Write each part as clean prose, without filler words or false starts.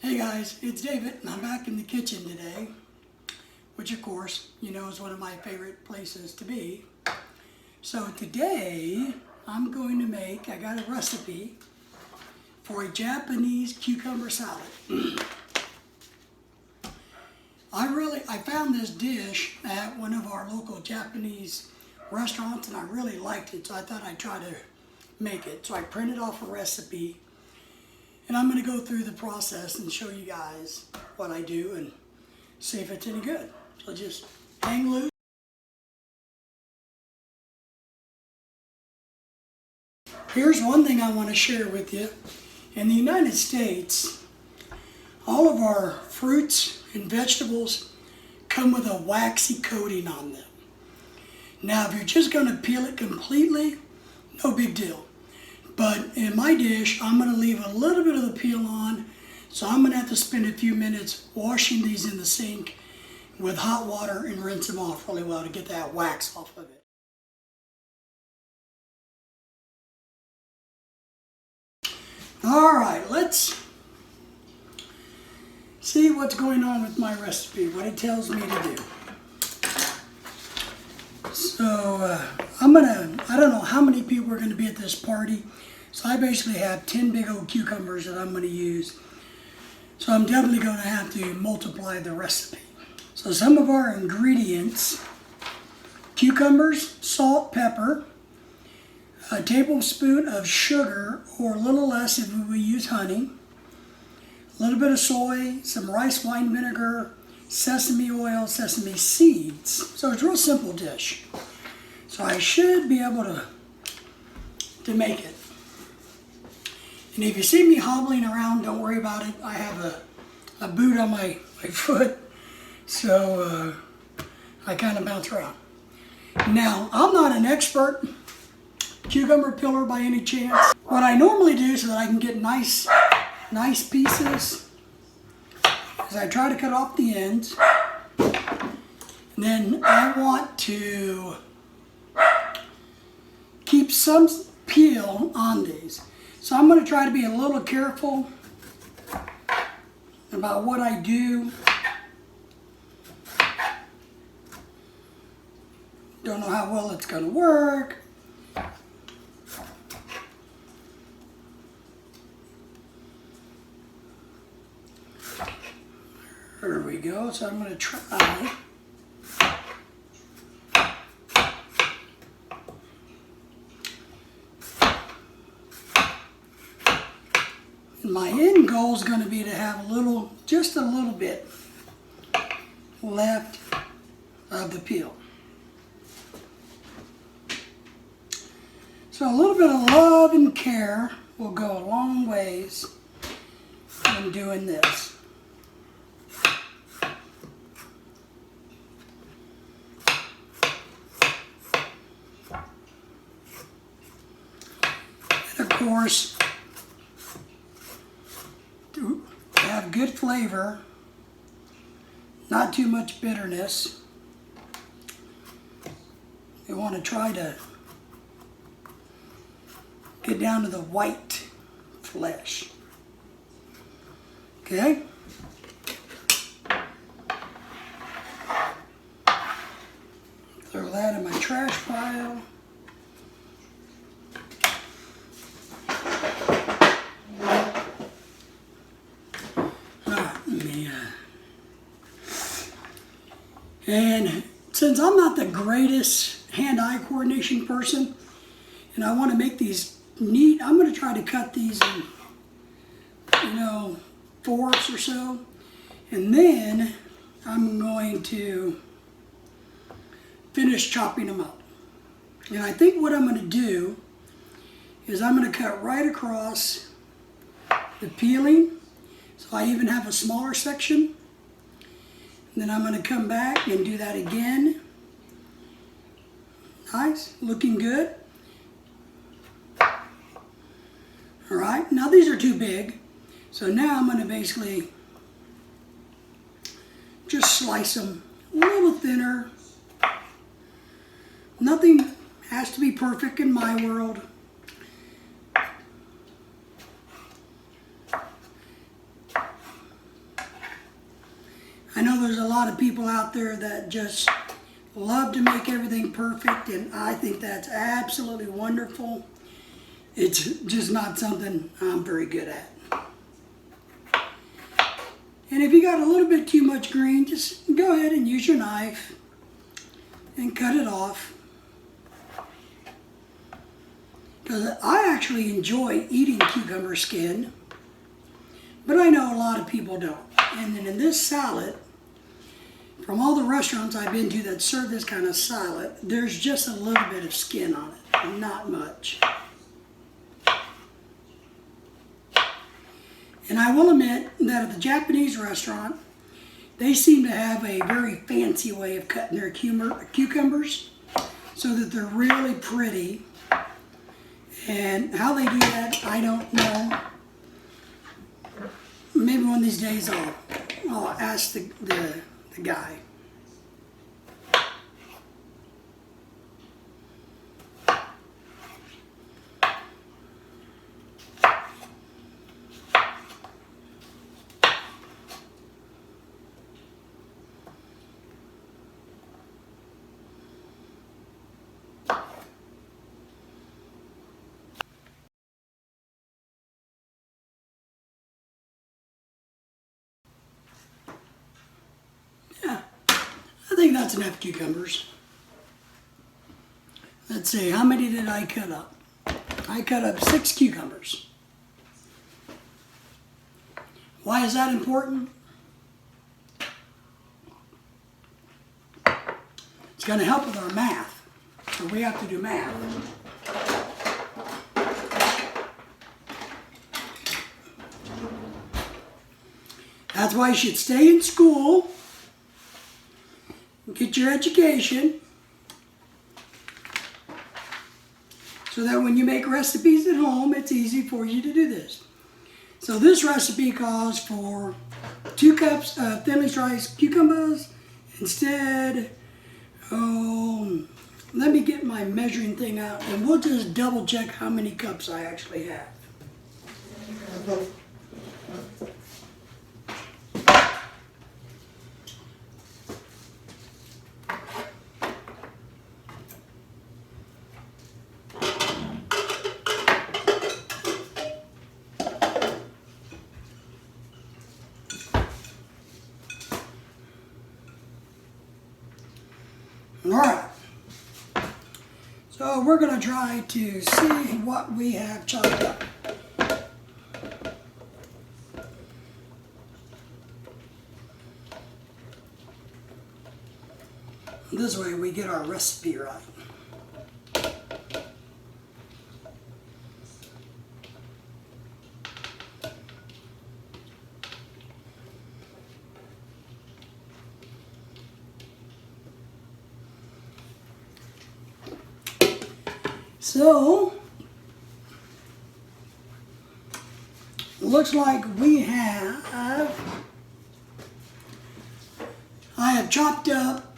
Hey guys, it's David and I'm back in the kitchen today, which of course, you know, is one of my favorite places to be. So today I'm going to make, I got a recipe for a Japanese cucumber salad. I found this dish at one of our local Japanese restaurants and I really liked it, so I thought I'd try to make it. So I printed off a recipe. And I'm going to go through the process and show you guys what I do and see if it's any good. So just hang loose. Here's one thing I want to share with you. In the United States, all of our fruits and vegetables come with a waxy coating on them. Now, if you're just going to peel it completely, no big deal. But in my dish, I'm going to leave a little bit of the peel on, so I'm going to have to spend a few minutes washing these in the sink with hot water and rinse them off really well to get that wax off of it. All right, let's see what's going on with my recipe, what it tells me to do. So I don't know how many people are going to be at this party. So I basically have 10 big old cucumbers that I'm going to use. So I'm definitely going to have to multiply the recipe. So some of our ingredients: cucumbers, salt, pepper, a tablespoon of sugar, or a little less if we use honey, a little bit of soy, some rice wine vinegar, sesame oil, sesame seeds. So it's a real simple dish. So I should be able to make it. And if you see me hobbling around, don't worry about it. I have a boot on my foot, so I kind of bounce around. Now, I'm not an expert cucumber peeler by any chance. What I normally do so that I can get nice pieces is I try to cut off the ends. And then I want to keep some peel on these. So I'm going to try to be a little careful about what I do. Don't know how well it's going to work. There we go. So I'm going to try. My end goal is going to be to have just a little bit left of the peel. So a little bit of love and care will go a long ways in doing this. And of course, to have good flavor, not too much bitterness, you want to try to get down to the white flesh. Okay? Throw that in my trash pile. And since I'm not the greatest hand-eye coordination person, and I want to make these neat, I'm going to try to cut these in, fourths or so. And then I'm going to finish chopping them up. And I think what I'm going to do is I'm going to cut right across the peeling. So I even have a smaller section. And then I'm going to come back and do that again. Nice, looking good. All right, now these are too big. So now I'm going to basically just slice them a little thinner. Nothing has to be perfect in my world. there's a lot of people out there that just love to make everything perfect, and I think that's absolutely wonderful. It's just not something I'm very good at. And if you got a little bit too much green, just go ahead and use your knife and cut it off. Because I actually enjoy eating cucumber skin, but I know a lot of people don't. And then in this salad, from all the restaurants I've been to that serve this kind of salad, there's just a little bit of skin on it, not much. And I will admit that at the Japanese restaurant, they seem to have a very fancy way of cutting their cucumbers so that they're really pretty. And how they do that, I don't know. Maybe one of these days I'll ask the guy. I think that's enough cucumbers. Let's see, how many did I cut up? I cut up 6 cucumbers. Why is that important? It's going to help with our math. So we have to do math. That's why you should stay in school. Get your education so that when you make recipes at home, it's easy for you to do this. So this recipe calls for 2 cups of thinly sliced cucumbers. Instead, let me get my measuring thing out and we'll just double check how many cups I actually have. Alright, so we're going to try to see what we have chopped up. This way we get our recipe right. So, looks like I have chopped up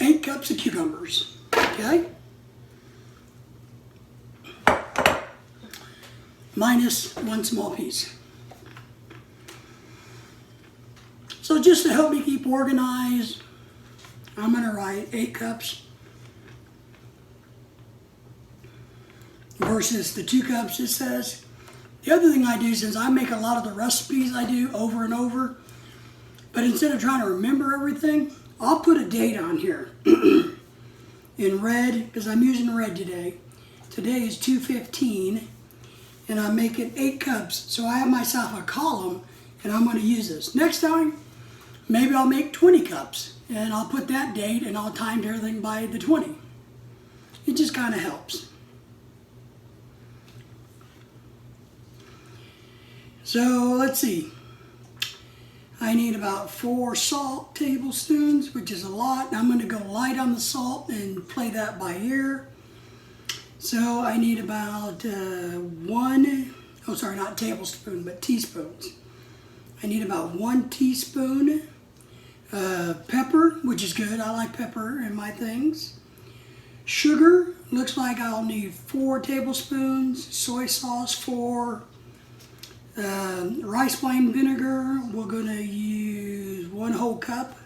8 cups of cucumbers, okay? Minus 1 small piece. So just to help me keep organized, I'm gonna write 8 cups versus the 2 cups it says. The other thing I do, since I make a lot of the recipes I do over and over, but instead of trying to remember everything, I'll put a date on here in red, because I'm using red today. Today is 2/15, and I'm making 8 cups, so I have myself a column, and I'm going to use this. Next time, maybe I'll make 20 cups, and I'll put that date, and I'll time everything by the 20. It just kind of helps. So let's see. I need about 4 salt tablespoons, which is a lot. I'm going to go light on the salt and play that by ear. So I need about not tablespoon, but teaspoons. I need about 1 teaspoon pepper, which is good. I like pepper in my things. Sugar, looks like I'll need 4 tablespoons. Soy sauce, 4. Rice wine vinegar, we're going to use 1 whole cup.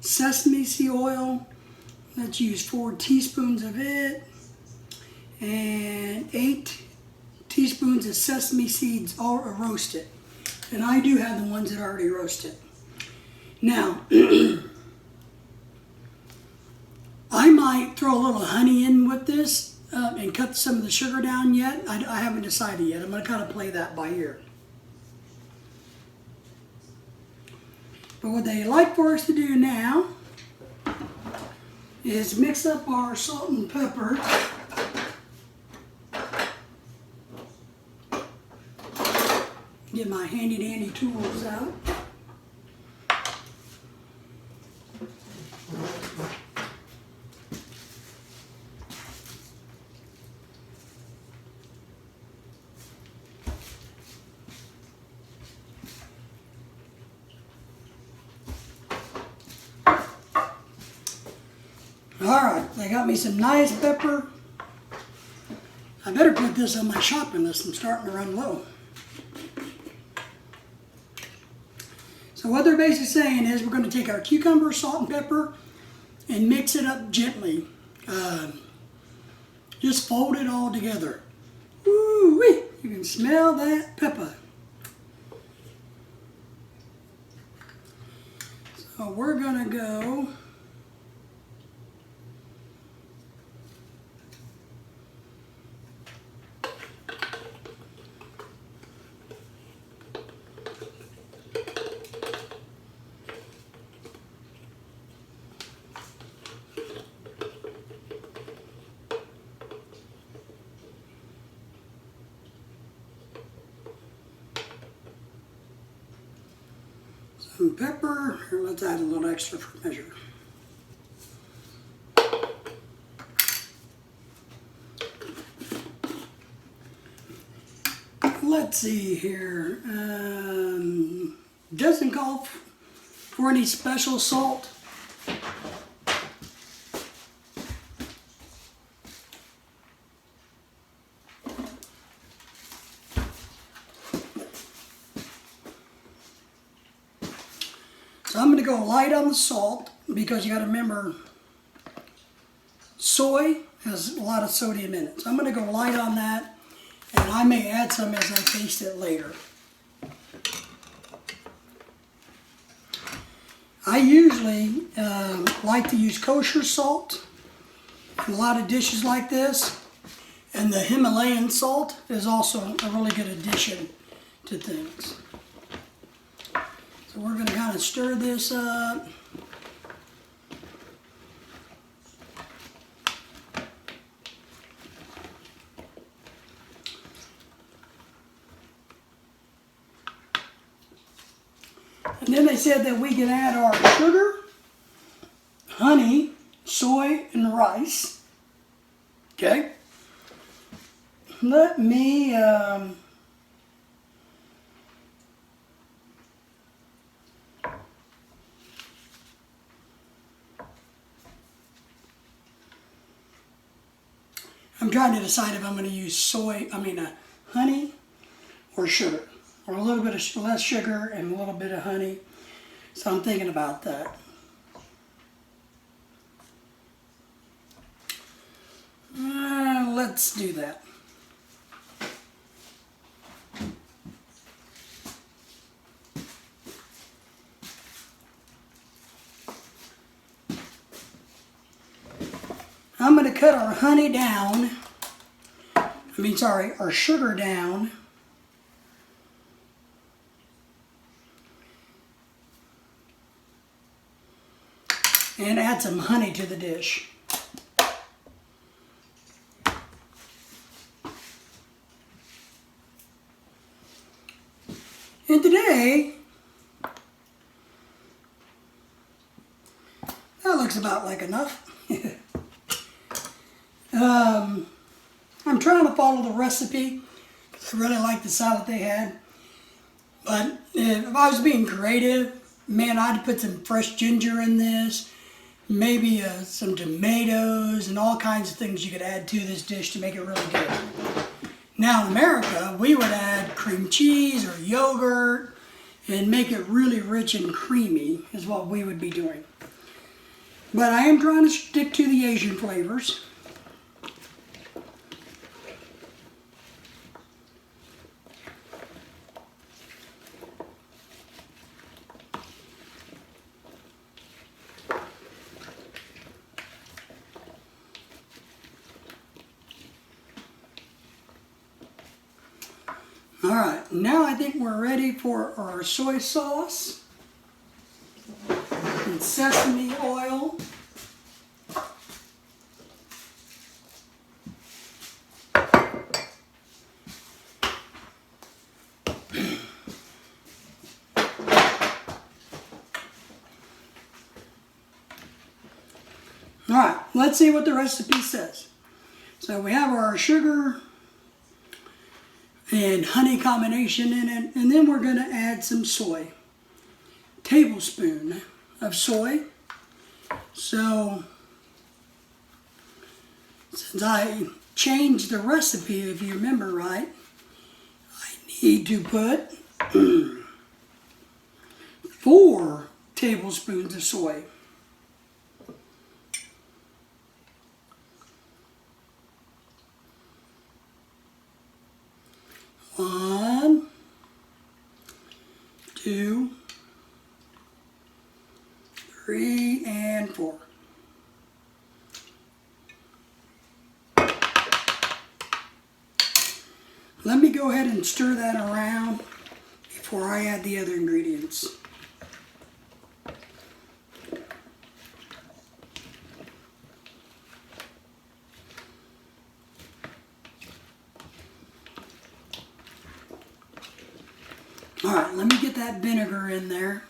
Sesame seed oil, let's use 4 teaspoons of it. And 8 teaspoons of sesame seeds all roasted. And I do have the ones that are already roasted. Now, I might throw a little honey in with this and cut some of the sugar down yet. I haven't decided yet. I'm going to kind of play that by ear. But what they like for us to do now is mix up our salt and pepper. Get my handy dandy tools out. Alright, they got me some nice pepper. I better put this on my shopping list. I'm starting to run low. So what they're basically saying is we're going to take our cucumber, salt, and pepper and mix it up gently. Just fold it all together. Woo-wee! You can smell that pepper. So we're going to go some pepper. Here, let's add a little extra for measure. Let's see here. Doesn't call for any special salt. So I'm going to go light on the salt because you got to remember soy has a lot of sodium in it. So I'm going to go light on that, and I may add some as I taste it later. I usually like to use kosher salt in a lot of dishes like this, and the Himalayan salt is also a really good addition to things. So we're going to kind of stir this up. And then they said that we can add our sugar, honey, soy, and rice. Okay. Let me I'm trying to decide if I'm going to use honey or sugar, or a little bit of less sugar and a little bit of honey. So I'm thinking about that. Let's do that. I'm going to cut our honey down, our sugar down. And add some honey to the dish. And today, that looks about like enough. I'm trying to follow the recipe because I really like the salad they had. But if I was being creative, man, I'd put some fresh ginger in this, maybe some tomatoes and all kinds of things you could add to this dish to make it really good. Now in America, we would add cream cheese or yogurt and make it really rich and creamy is what we would be doing. But I am trying to stick to the Asian flavors. All right, now I think we're ready for our soy sauce and sesame oil. All right, let's see what the recipe says. So we have our sugar and honey combination in it, and then we're going to add some soy. Tablespoon of soy. So since I changed the recipe, if you remember right, I need to put 4 tablespoons of soy. One, 2, 3, and 4. Let me go ahead and stir that around before I add the other ingredients. All right, let me get that vinegar in there.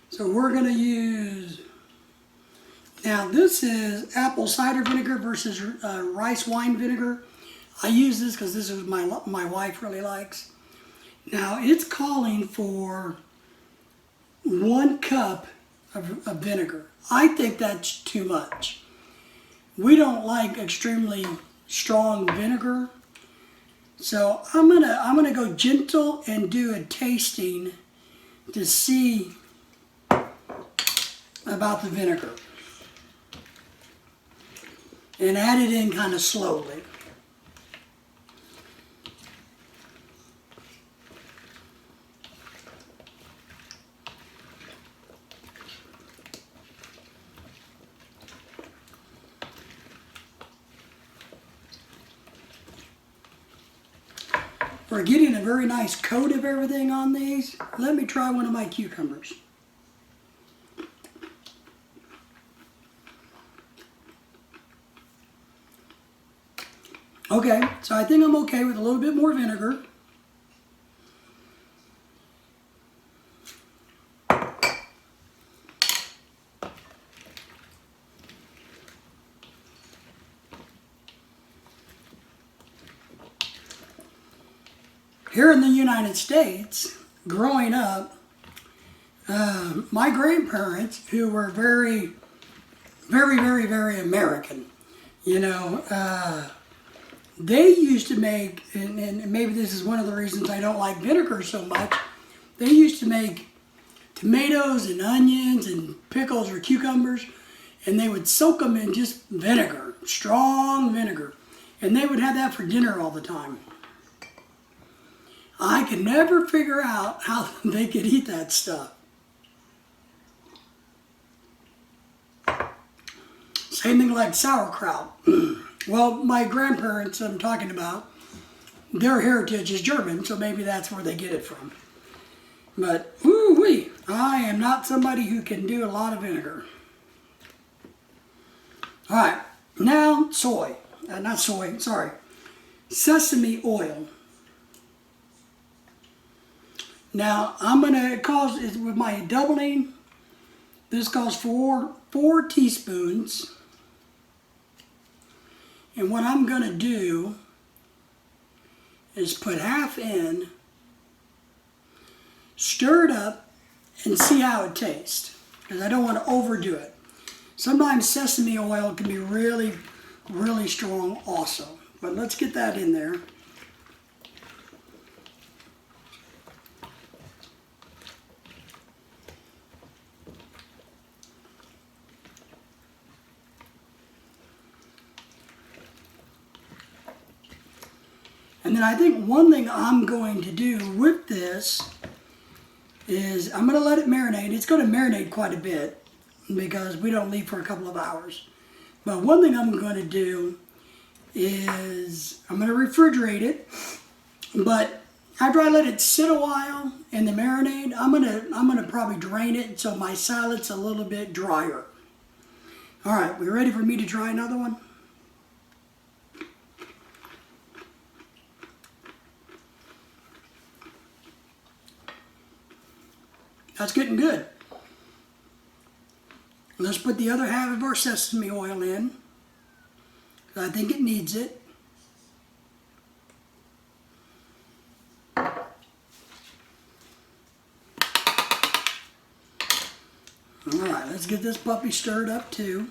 So we're going to use, now this is apple cider vinegar versus rice wine vinegar. I use this because this is my wife really likes. Now it's calling for 1 cup of vinegar. I think that's too much. We don't like extremely strong vinegar, so I'm gonna go gentle and do a tasting to see about the vinegar, and add it in kind of slowly. We're getting a very nice coat of everything on these. Let me try one of my cucumbers. Okay, so I think I'm okay with a little bit more vinegar. Here in the United States, growing up, my grandparents, who were very, very, very, very American, you know, they used to make, and maybe this is one of the reasons I don't like vinegar so much, they used to make tomatoes and onions and pickles or cucumbers, and they would soak them in just vinegar, strong vinegar, and they would have that for dinner all the time. I could never figure out how they could eat that stuff. Same thing like sauerkraut. Well, my grandparents I'm talking about, their heritage is German, so maybe that's where they get it from. But, ooh-wee, I am not somebody who can do a lot of vinegar. All right, now sesame oil. Now, I'm going to with my doubling, this calls for 4 teaspoons. And what I'm going to do is put half in, stir it up, and see how it tastes. because I don't want to overdo it. Sometimes sesame oil can be really, really strong also. But let's get that in there. And then I think one thing I'm going to do with this is I'm going to let it marinate. It's going to marinate quite a bit because we don't leave for a couple of hours. But one thing I'm going to do is I'm going to refrigerate it. But after I let it sit a while in the marinade, I'm going to probably drain it so my salad's a little bit drier. All right, we ready for me to try another one? That's getting good. Let's put the other half of our sesame oil in. I think it needs it. All right, let's get this puppy stirred up too.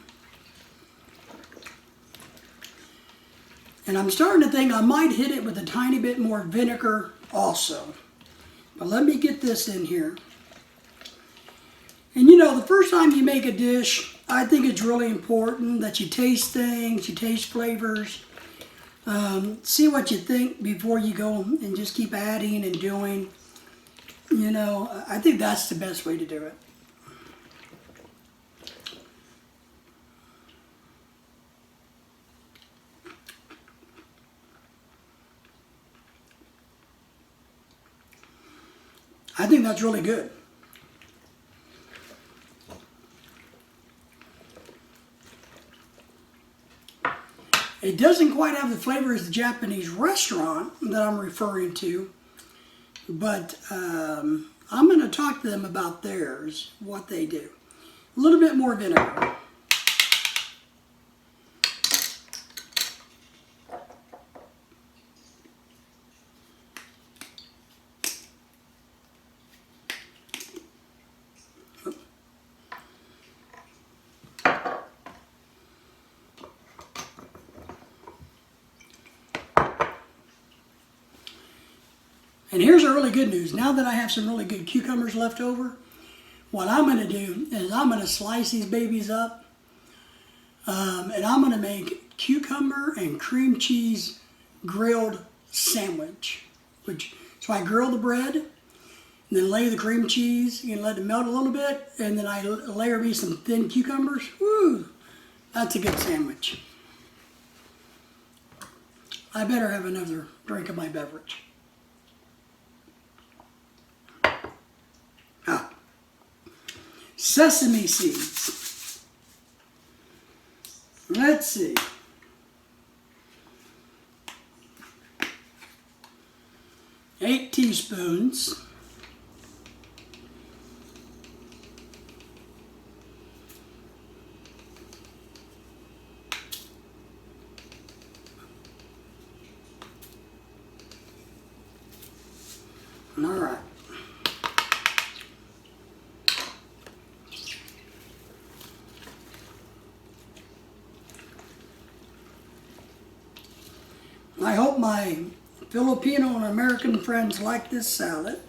And I'm starting to think I might hit it with a tiny bit more vinegar also. But let me get this in here. And you know, the first time you make a dish, I think it's really important that you taste things, you taste flavors. See what you think before you go and just keep adding and doing. You know, I think that's the best way to do it. I think that's really good. It doesn't quite have the flavor as the Japanese restaurant that I'm referring to, but I'm going to talk to them about theirs, what they do. A little bit more vinegar. And here's the really good news. Now that I have some really good cucumbers left over, what I'm going to do is I'm going to slice these babies up. And I'm going to make cucumber and cream cheese grilled sandwich. So I grill the bread, and then lay the cream cheese, and let it melt a little bit, and then I layer me some thin cucumbers. Woo! That's a good sandwich. I better have another drink of my beverage. Sesame seeds. Let's see. Eight teaspoons. All right. I hope my Filipino and American friends like this salad.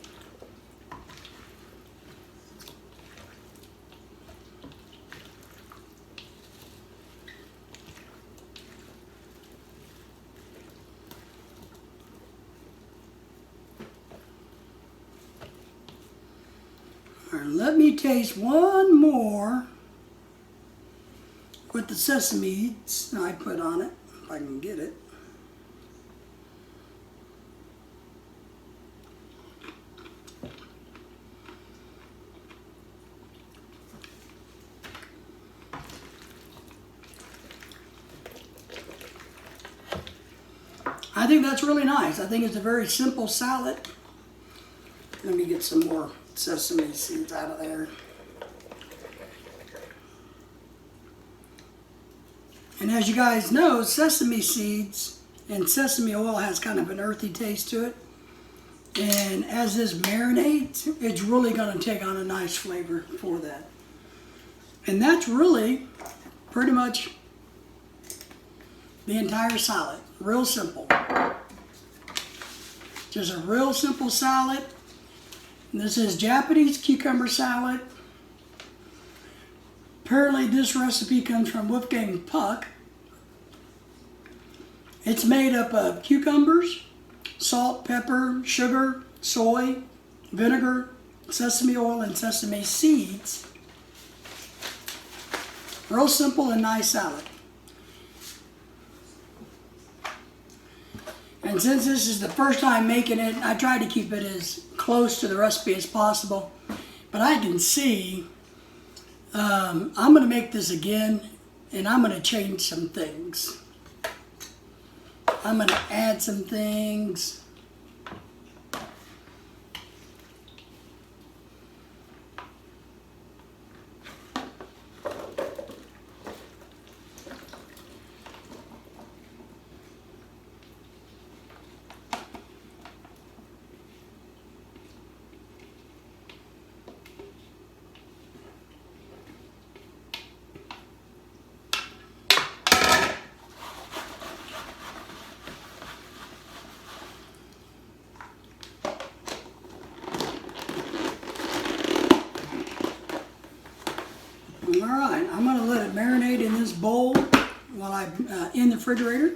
All right, let me taste one more with the sesame seeds I put on it, if I can get it. I think that's really nice. I think it's a very simple salad. Let me get some more sesame seeds out of there. And as you guys know, sesame seeds and sesame oil has kind of an earthy taste to it. And as this marinates, it's really going to take on a nice flavor for that. And that's really pretty much the entire salad. Real simple. Just a real simple salad. And this is Japanese cucumber salad. Apparently this recipe comes from Wolfgang Puck. It's made up of cucumbers, salt, pepper, sugar, soy, vinegar, sesame oil, and sesame seeds. Real simple and nice salad. And since this is the first time making it, I tried to keep it as close to the recipe as possible. But I can see, I'm going to make this again, and I'm going to change some things. I'm going to add some things. All right, I'm going to let it marinate in this bowl while I'm in the refrigerator.